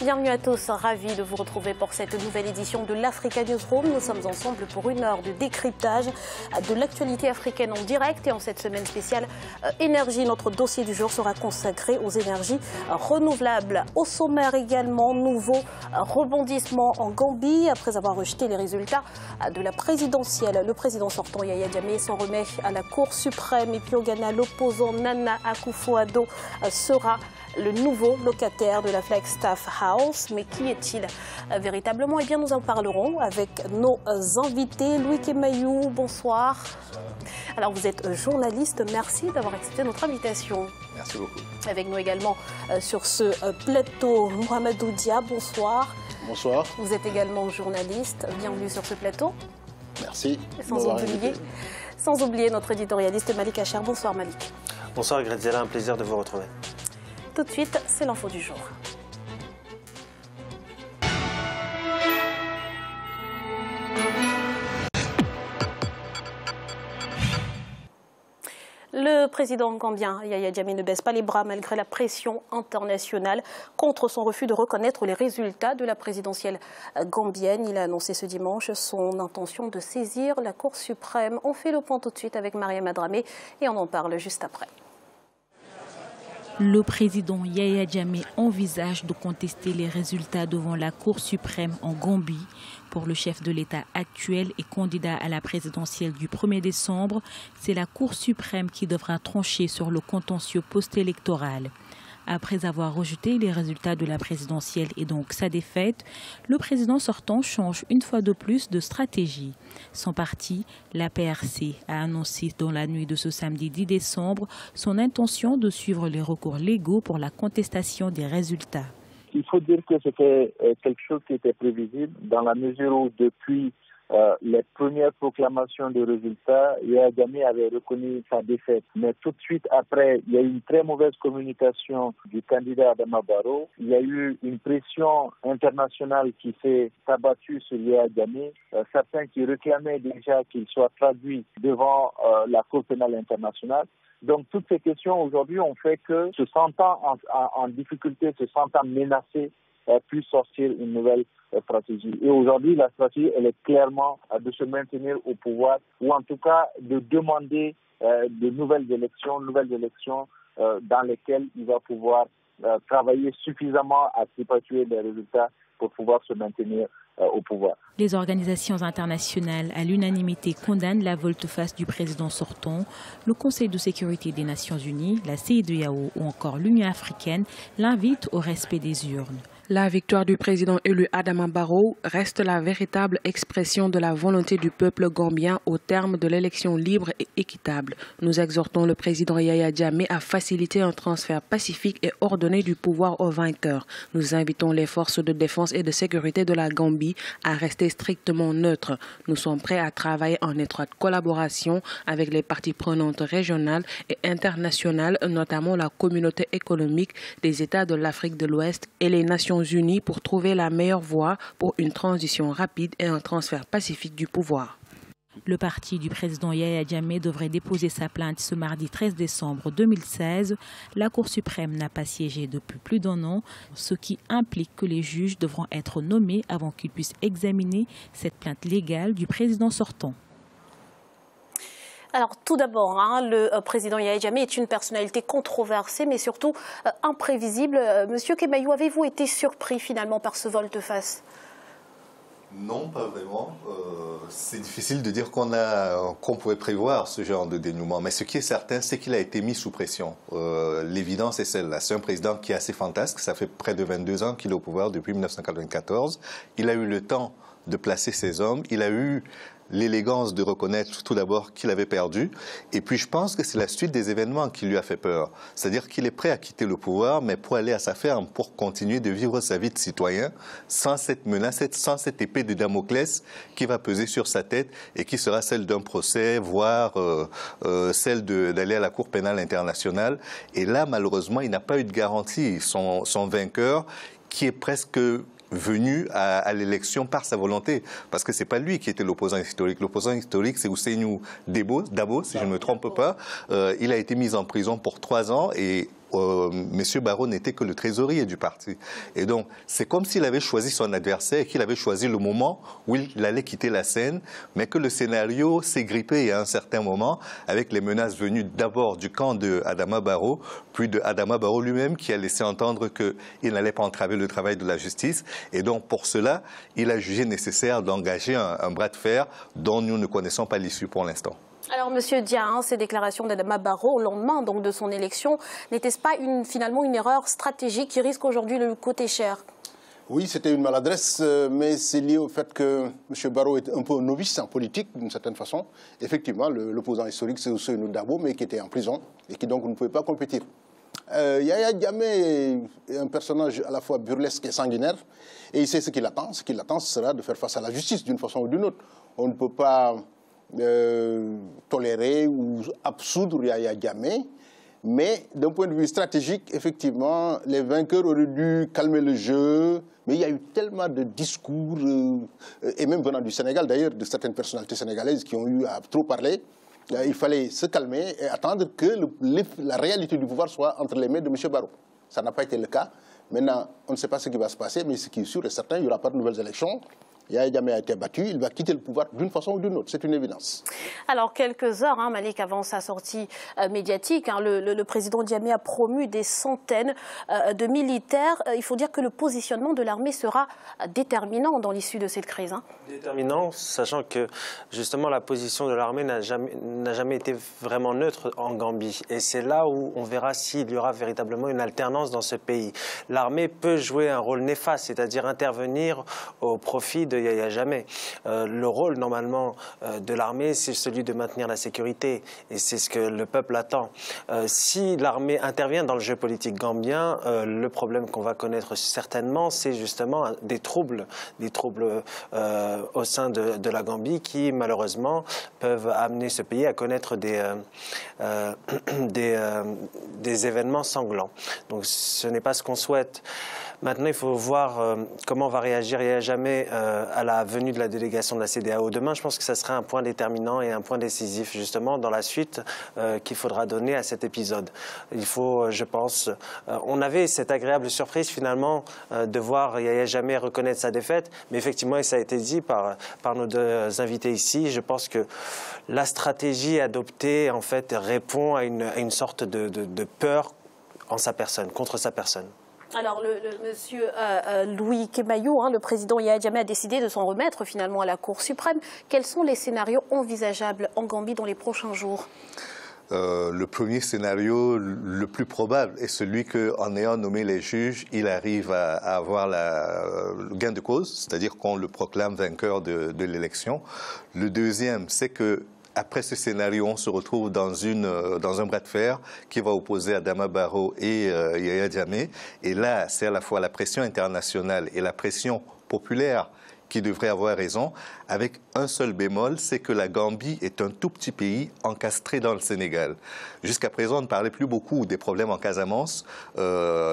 Bienvenue à tous, ravi de vous retrouver pour cette nouvelle édition de l'Africa Newsroom. Nous sommes ensemble pour une heure de décryptage de l'actualité africaine en direct et en cette semaine spéciale énergie. Notre dossier du jour sera consacré aux énergies renouvelables. Au sommaire également, nouveau rebondissement en Gambie après avoir rejeté les résultats de la présidentielle. Le président sortant Yaya Jammeh s'en remet à la Cour suprême et puis au Ghana, l'opposant Nana Akufo-Addo sera le nouveau locataire de la Flagstaff House. Mais qui est-il véritablement? Eh bien, nous en parlerons avec nos invités. Louis Kemayou, bonsoir. Alors, vous êtes journaliste. Merci d'avoir accepté notre invitation. Merci beaucoup. Avec nous également sur ce plateau, Mohamedou Dia, bonsoir. Bonsoir. Vous êtes également journaliste. Bienvenue sur ce plateau. Merci. Sans oublier notre éditorialiste Malik Acher. Bonsoir Malik. Bonsoir Graziella, un plaisir de vous retrouver. Tout de suite, c'est l'info du jour. Le président gambien Yaya Jammeh ne baisse pas les bras malgré la pression internationale contre son refus de reconnaître les résultats de la présidentielle gambienne. Il a annoncé ce dimanche son intention de saisir la Cour suprême. On fait le point tout de suite avec Mariam Adramé et on en parle juste après. Le président Yaya Jammeh envisage de contester les résultats devant la Cour suprême en Gambie. Pour le chef de l'État actuel et candidat à la présidentielle du 1er décembre, c'est la Cour suprême qui devra trancher sur le contentieux post-électoral. Après avoir rejeté les résultats de la présidentielle et donc sa défaite, le président sortant change une fois de plus de stratégie. Son parti, la PRC, a annoncé dans la nuit de ce samedi 10 décembre son intention de suivre les recours légaux pour la contestation des résultats. Il faut dire que c'était quelque chose qui était prévisible dans la mesure où depuis les premières proclamations de résultats, Yaya Jammeh avait reconnu sa défaite. Mais tout de suite après, il y a eu une très mauvaise communication du candidat Adama Barrow. Il y a eu une pression internationale qui s'est abattue sur Yaya Jammeh. Certains qui réclamaient déjà qu'il soit traduit devant la Cour pénale internationale. Donc toutes ces questions aujourd'hui ont fait que, se sentant en difficulté, se sentant menacé, puisse sortir une nouvelle stratégie. Et aujourd'hui, la stratégie, elle est clairement de se maintenir au pouvoir, ou en tout cas de demander de nouvelles élections dans lesquelles il va pouvoir travailler suffisamment à perpétuer les résultats pour pouvoir se maintenir au pouvoir. Les organisations internationales à l'unanimité condamnent la volte-face du président sortant. Le Conseil de sécurité des Nations Unies, la CEDEAO ou encore l'Union africaine l'invitent au respect des urnes. La victoire du président élu Adama Barrow reste la véritable expression de la volonté du peuple gambien au terme de l'élection libre et équitable. Nous exhortons le président Yaya Jammeh à faciliter un transfert pacifique et ordonné du pouvoir aux vainqueurs. Nous invitons les forces de défense et de sécurité de la Gambie à rester strictement neutres. Nous sommes prêts à travailler en étroite collaboration avec les parties prenantes régionales et internationales, notamment la communauté économique des États de l'Afrique de l'Ouest et les Nations Unies pour trouver la meilleure voie pour une transition rapide et un transfert pacifique du pouvoir. Le parti du président Yaya Jammeh devrait déposer sa plainte ce mardi 13 décembre 2016. La Cour suprême n'a pas siégé depuis plus d'1 an, ce qui implique que les juges devront être nommés avant qu'ils puissent examiner cette plainte légale du président sortant. Alors tout d'abord, le président Yaya Jammeh est une personnalité controversée mais surtout imprévisible. Monsieur Kemayou, avez-vous été surpris finalement par ce volte-face? Non, pas vraiment. C'est difficile de dire qu'on pouvait prévoir ce genre de dénouement. Mais ce qui est certain, c'est qu'il a été mis sous pression. L'évidence est celle-là. C'est un président qui est assez fantasque. Ça fait près de 22 ans qu'il est au pouvoir depuis 1994. Il a eu le temps de placer ses hommes. Il a eu l'élégance de reconnaître tout d'abord qu'il avait perdu. Et puis je pense que c'est la suite des événements qui lui a fait peur. C'est-à-dire qu'il est prêt à quitter le pouvoir, mais pour aller à sa ferme, pour continuer de vivre sa vie de citoyen sans cette menace, sans cette épée de Damoclès qui va peser sur sa tête et qui sera celle d'un procès, voire celle d'aller à la Cour pénale internationale. Et là, malheureusement, il n'a pas eu de garantie. Son vainqueur, qui est presque venu à l'élection par sa volonté, parce que c'est pas lui qui était l'opposant historique. L'opposant historique, c'est Ousseynou Dabo, si je ne me trompe pas. Il a été mis en prison pour 3 ans et M. Barrow n'était que le trésorier du parti. Et donc, c'est comme s'il avait choisi son adversaire et qu'il avait choisi le moment où il allait quitter la scène, mais que le scénario s'est grippé à un certain moment avec les menaces venues d'abord du camp de Adama Barrow, puis de Adama Barrow lui-même qui a laissé entendre qu'il n'allait pas entraver le travail de la justice. Et donc, pour cela, il a jugé nécessaire d'engager un bras de fer dont nous ne connaissons pas l'issue pour l'instant. Alors, Monsieur Dia, ces déclarations d'Adama Barrow au lendemain donc, de son élection, n'était-ce pas finalement une erreur stratégique qui risque aujourd'hui de lui coûter cher? Oui, c'était une maladresse, mais c'est lié au fait que M. Barrow est un peu novice en politique, d'une certaine façon. Effectivement, l'opposant historique, c'est Ousseynou Dabo, mais qui était en prison et qui donc ne pouvait pas compétir. Yaya Jammeh est un personnage à la fois burlesque et sanguinaire, et il sait ce qu'il attend. Ce qu'il attend, ce sera de faire face à la justice d'une façon ou d'une autre. On ne peut pas tolérer ou absoudre Yaya Jammeh, mais d'un point de vue stratégique, effectivement, les vainqueurs auraient dû calmer le jeu, mais il y a eu tellement de discours, et même venant du Sénégal d'ailleurs, de certaines personnalités sénégalaises qui ont eu à trop parler. Il fallait se calmer et attendre que la réalité du pouvoir soit entre les mains de M. Barrow. Ça n'a pas été le cas. Maintenant, on ne sait pas ce qui va se passer, mais ce qui est sûr et certain, il n'y aura pas de nouvelles élections. Yaya Jammeh a été battu, il va quitter le pouvoir d'une façon ou d'une autre, c'est une évidence. Alors, quelques heures, Malik, avant sa sortie médiatique, le président Jammeh a promu des centaines de militaires. Il faut dire que le positionnement de l'armée sera déterminant dans l'issue de cette crise. Déterminant, sachant que justement la position de l'armée n'a jamais été vraiment neutre en Gambie. Et c'est là où on verra s'il y aura véritablement une alternance dans ce pays. L'armée peut jouer un rôle néfaste, c'est-à-dire intervenir au profit de Yaya Jammeh. Le rôle normalement de l'armée, c'est celui de maintenir la sécurité et c'est ce que le peuple attend. Si l'armée intervient dans le jeu politique gambien, le problème qu'on va connaître certainement, c'est justement des troubles au sein de la Gambie qui malheureusement peuvent amener ce pays à connaître des événements sanglants. Donc ce n'est pas ce qu'on souhaite. Maintenant, il faut voir comment va réagir Yaya Jammeh à la venue de la délégation de la CEDEAO demain. Je pense que ça sera un point déterminant et un point décisif justement dans la suite qu'il faudra donner à cet épisode. Il faut, je pense, on avait cette agréable surprise finalement de voir Yaya Jammeh reconnaître sa défaite, mais effectivement, et ça a été dit par nos deux invités ici, je pense que la stratégie adoptée en fait répond à une sorte de peur en sa personne, contre sa personne. Alors, monsieur Louis Kemayou, le président Yaya Jammeh a décidé de s'en remettre finalement à la Cour suprême. Quels sont les scénarios envisageables en Gambie dans les prochains jours? Le premier scénario, le plus probable, est celui qu'en ayant nommé les juges, il arrive à avoir le gain de cause, c'est-à-dire qu'on le proclame vainqueur de l'élection. Le deuxième, c'est que après ce scénario, on se retrouve dans un bras de fer qui va opposer Adama Barrow et Yaya Jammeh. Et là, c'est à la fois la pression internationale et la pression populaire qui devrait avoir raison, avec un seul bémol, c'est que la Gambie est un tout petit pays encastré dans le Sénégal. Jusqu'à présent, on ne parlait plus beaucoup des problèmes en Casamance.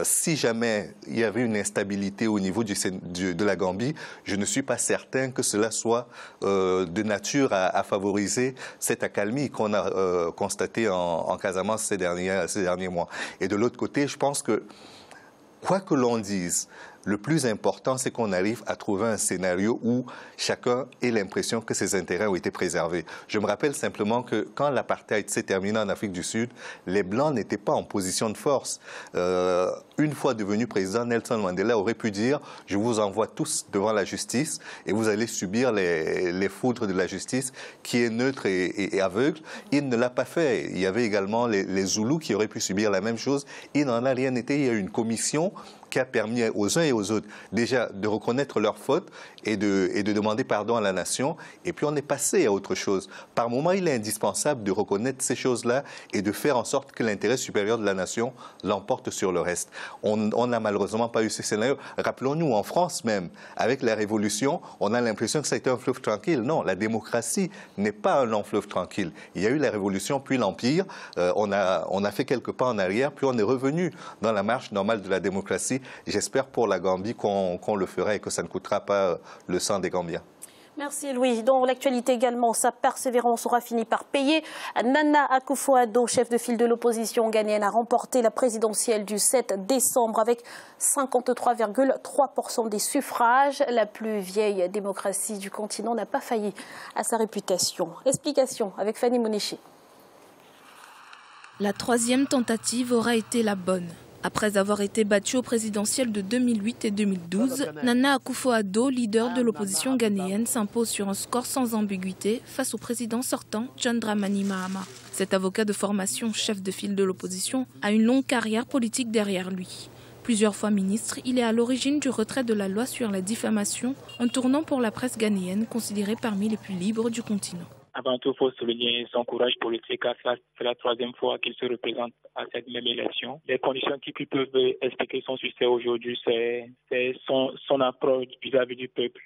Si jamais il y avait une instabilité au niveau de la Gambie, je ne suis pas certain que cela soit de nature à favoriser cette accalmie qu'on a constatée en Casamance ces derniers mois. Et de l'autre côté, je pense que, quoi que l'on dise, le plus important, c'est qu'on arrive à trouver un scénario où chacun ait l'impression que ses intérêts ont été préservés. Je me rappelle simplement que quand l'apartheid s'est terminé en Afrique du Sud, les Blancs n'étaient pas en position de force. Une fois devenu président, Nelson Mandela aurait pu dire « Je vous envoie tous devant la justice et vous allez subir les foudres de la justice qui est neutre et aveugle ». Il ne l'a pas fait. Il y avait également les Zoulous qui auraient pu subir la même chose. Il n'en a rien été. Il y a eu une commission qui a permis aux uns et aux autres déjà de reconnaître leurs fautes et de demander pardon à la nation. Et puis on est passé à autre chose. Par moment, il est indispensable de reconnaître ces choses-là et de faire en sorte que l'intérêt supérieur de la nation l'emporte sur le reste. On n'a malheureusement pas eu ce scénario. Rappelons-nous, en France même, avec la Révolution, on a l'impression que ça a été un fleuve tranquille. Non, la démocratie n'est pas un long fleuve tranquille. Il y a eu la Révolution, puis l'Empire. On a fait quelques pas en arrière, puis on est revenu dans la marche normale de la démocratie. J'espère pour la Gambie qu'on le fera et que ça ne coûtera pas le sang des Gambiens. Merci Louis. Dans l'actualité également, sa persévérance aura fini par payer. Nana Akufo-Addo, chef de file de l'opposition ghanéenne, a remporté la présidentielle du 7 décembre avec 53,3% des suffrages. La plus vieille démocratie du continent n'a pas failli à sa réputation. Explication avec Fanny Monéché. La troisième tentative aura été la bonne. Après avoir été battue au présidentiel de 2008 et 2012, Nana Akufo-Addo, leader de l'opposition ghanéenne, s'impose sur un score sans ambiguïté face au président sortant, John Dramani Mahama. Cet avocat de formation, chef de file de l'opposition, a une longue carrière politique derrière lui. Plusieurs fois ministre, il est à l'origine du retrait de la loi sur la diffamation, en tournant pour la presse ghanéenne, considérée parmi les plus libres du continent. Avant tout, il faut souligner son courage politique, car c'est la troisième fois qu'il se représente à cette même élection. Les conditions qui peuvent expliquer son succès aujourd'hui, c'est son approche vis-à-vis du peuple.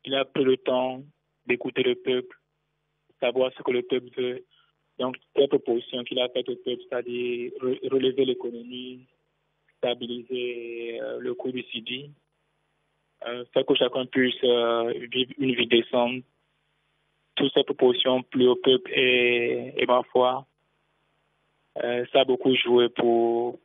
Il a pris le temps d'écouter le peuple, savoir ce que le peuple veut. Donc, les propositions qu'il a faites au peuple, c'est-à-dire relever l'économie, stabiliser le coût du CIDI, faire que chacun puisse vivre une vie décente. Toutes ces propositions plus au peuple et ma foi, ça a beaucoup joué pour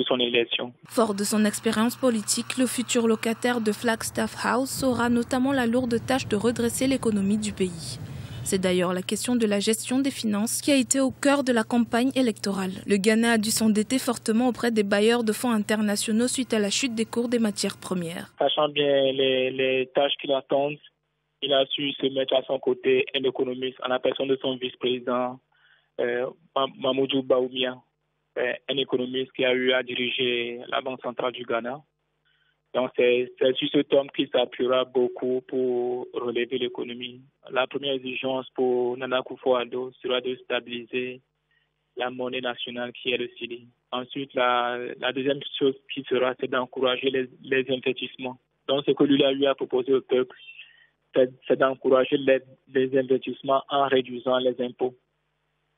son élection. Fort de son expérience politique, le futur locataire de Flagstaff House aura notamment la lourde tâche de redresser l'économie du pays. C'est d'ailleurs la question de la gestion des finances qui a été au cœur de la campagne électorale. Le Ghana a dû s'endetter fortement auprès des bailleurs de fonds internationaux suite à la chute des cours des matières premières. Sachant bien les tâches qui l'attendent, il a su se mettre à son côté un économiste en la personne de son vice-président, Mamoudou Baoumia, un économiste qui a eu à diriger la Banque centrale du Ghana. Donc c'est sur cet homme qui s'appuiera beaucoup pour relever l'économie. La première exigence pour Nana Akufo-Addo sera de stabiliser la monnaie nationale qui est le CIDI. Ensuite, la deuxième chose qui sera, c'est d'encourager les investissements. Donc ce que lui a eu à proposer au peuple, c'est d'encourager les investissements en réduisant les impôts.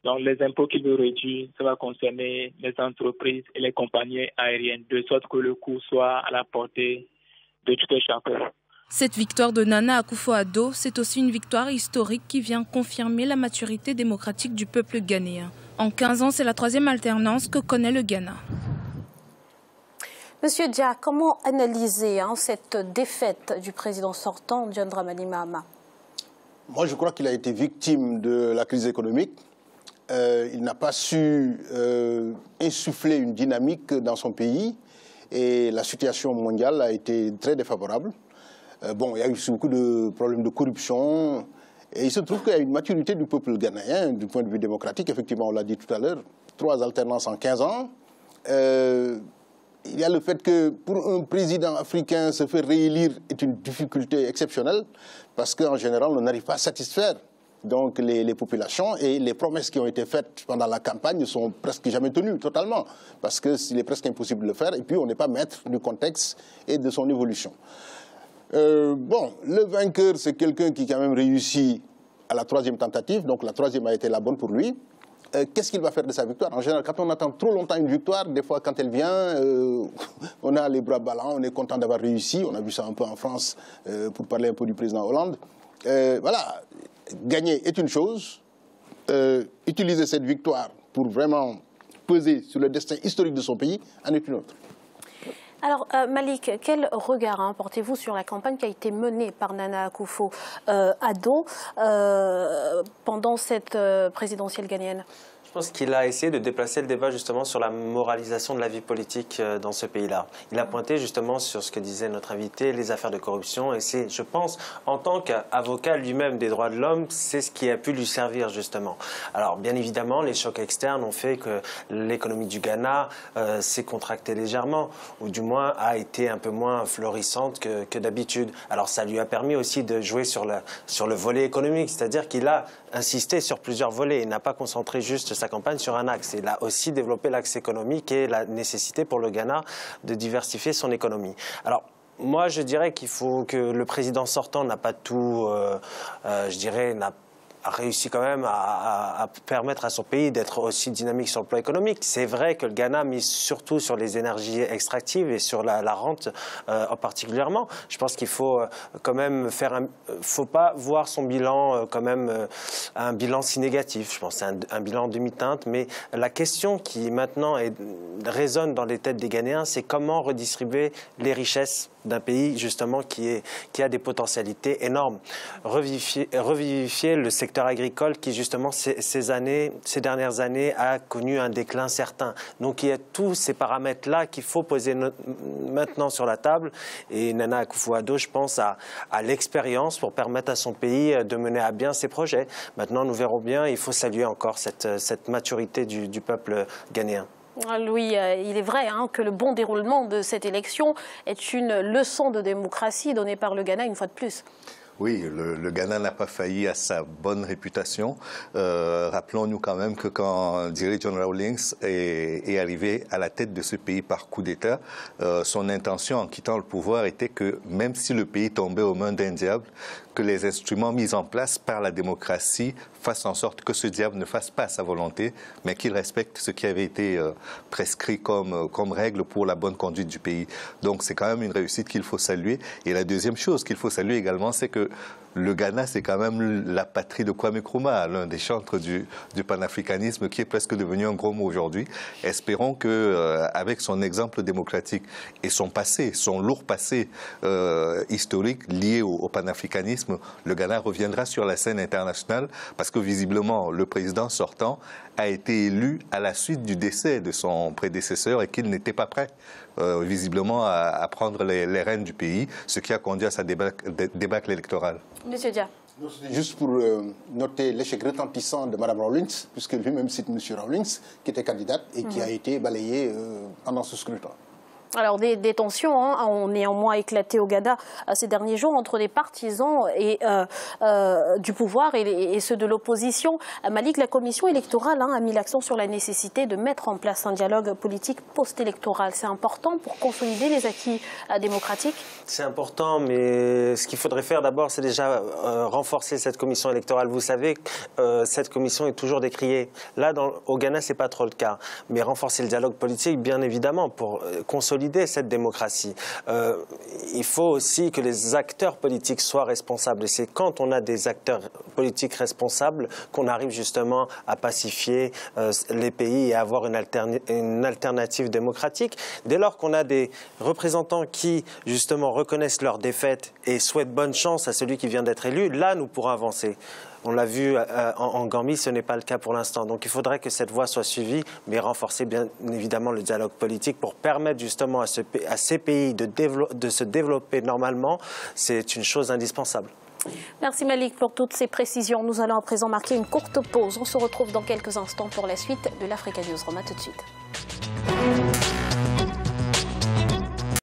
Donc, les impôts qu'il veut réduire, ça va concerner les entreprises et les compagnies aériennes, de sorte que le coût soit à la portée de tout un chacun. Cette victoire de Nana Akufo-Addo, c'est aussi une victoire historique qui vient confirmer la maturité démocratique du peuple ghanéen. En 15 ans, c'est la troisième alternance que connaît le Ghana. Monsieur Dia, comment analyser cette défaite du président sortant, John Dramani Mahama? Moi, je crois qu'il a été victime de la crise économique. Il n'a pas su insuffler une dynamique dans son pays et la situation mondiale a été très défavorable. Il y a eu beaucoup de problèmes de corruption et il se trouve qu'il y a une maturité du peuple ghanéen du point de vue démocratique. Effectivement, on l'a dit tout à l'heure, 3 alternances en 15 ans. Il y a le fait que pour un président africain, se faire réélire est une difficulté exceptionnelle parce qu'en général, on n'arrive pas à satisfaire donc, les populations et les promesses qui ont été faites pendant la campagne ne sont presque jamais tenues totalement parce qu'il est presque impossible de le faire et puis on n'est pas maître du contexte et de son évolution. Le vainqueur, c'est quelqu'un qui quand même réussit à la 3e tentative, donc la 3e a été la bonne pour lui. Qu'est-ce qu'il va faire de sa victoire? En général, quand on attend trop longtemps une victoire, des fois, quand elle vient, on a les bras ballants, on est content d'avoir réussi. On a vu ça un peu en France, pour parler un peu du président Hollande. Voilà, gagner est une chose. Utiliser cette victoire pour vraiment peser sur le destin historique de son pays en est une autre. Alors, Malik, quel regard portez-vous sur la campagne qui a été menée par Nana Akufo-Addo pendant cette présidentielle ghanéenne? Je pense qu'il a essayé de déplacer le débat justement sur la moralisation de la vie politique dans ce pays-là. Il a pointé justement sur ce que disait notre invité, les affaires de corruption. Et c'est, je pense, en tant qu'avocat lui-même des droits de l'homme, c'est ce qui a pu lui servir justement. Alors bien évidemment, les chocs externes ont fait que l'économie du Ghana s'est contractée légèrement, ou du moins a été un peu moins florissante que d'habitude. Alors ça lui a permis aussi de jouer sur le volet économique, c'est-à-dire qu'il a insisté sur plusieurs volets. Il n'a pas concentré juste sa campagne sur un axe. Il a aussi développé l'axe économique et la nécessité pour le Ghana de diversifier son économie. Alors, moi, je dirais qu'il faut que le président sortant n'a pas tout, a réussi quand même à permettre à son pays d'être aussi dynamique sur le plan économique. C'est vrai que le Ghana mise surtout sur les énergies extractives et sur la rente particulièrement. Je pense qu'il faut quand même faut pas voir son bilan quand même un bilan si négatif. Je pense que c'est un bilan demi-teinte, mais la question qui maintenant résonne dans les têtes des Ghanéens, c'est comment redistribuer les richesses d'un pays justement qui a des potentialités énormes. Revivifier le secteur agricole qui justement ces dernières années a connu un déclin certain. Donc il y a tous ces paramètres-là qu'il faut poser maintenant sur la table, et Nana Akufo-Addo, je pense, a l'expérience pour permettre à son pays de mener à bien ses projets. Maintenant, nous verrons bien, il faut saluer encore cette maturité du peuple ghanéen. Louis, il est vrai que le bon déroulement de cette élection est une leçon de démocratie donnée par le Ghana une fois de plus. Oui, le Ghana n'a pas failli à sa bonne réputation. Rappelons-nous quand même que quand Diri John Rawlings est arrivé à la tête de ce pays par coup d'État, son intention en quittant le pouvoir était que même si le pays tombait aux mains d'un diable, que les instruments mis en place par la démocratie fassent en sorte que ce diable ne fasse pas sa volonté, mais qu'il respecte ce qui avait été prescrit comme règle pour la bonne conduite du pays. Donc c'est quand même une réussite qu'il faut saluer. Et la deuxième chose qu'il faut saluer également, c'est que le Ghana, c'est quand même la patrie de Kwame Nkrumah, l'un des chantres du panafricanisme qui est presque devenu un gros mot aujourd'hui. Espérons que, avec son exemple démocratique et son passé, son lourd passé historique lié au panafricanisme, le Ghana reviendra sur la scène internationale parce que visiblement, le président sortant a été élu à la suite du décès de son prédécesseur et qu'il n'était pas prêt, visiblement, à prendre les rênes du pays, ce qui a conduit à sa débâcle électorale. Monsieur Dia. Juste pour noter l'échec retentissant de Mme Rawlings, puisque lui-même cite M. Rawlings, qui était candidate et qui a été balayé pendant ce scrutin. Alors des tensions ont néanmoins éclaté au Ghana ces derniers jours entre les partisans du pouvoir et ceux de l'opposition. Malik, la commission électorale a mis l'accent sur la nécessité de mettre en place un dialogue politique post-électoral. C'est important pour consolider les acquis démocratiques? C'est important, mais ce qu'il faudrait faire d'abord, c'est déjà renforcer cette commission électorale. Vous savez, cette commission est toujours décriée. Là, au Ghana, c'est pas trop le cas. Mais renforcer le dialogue politique, bien évidemment, pour consolider cette démocratie. Il faut aussi que les acteurs politiques soient responsables. Et c'est quand on a des acteurs politiques responsables qu'on arrive justement à pacifier les pays et à avoir une alternative démocratique. Dès lors qu'on a des représentants qui, justement, reconnaissent leur défaite et souhaitent bonne chance à celui qui vient d'être élu, là, nous pourrons avancer. On l'a vu en Gambie, ce n'est pas le cas pour l'instant. Donc il faudrait que cette voie soit suivie, mais renforcer bien évidemment le dialogue politique pour permettre justement à ces pays de se développer normalement. C'est une chose indispensable. Merci Malik pour toutes ces précisions. Nous allons à présent marquer une courte pause. On se retrouve dans quelques instants pour la suite de l'Africa News. À tout de suite.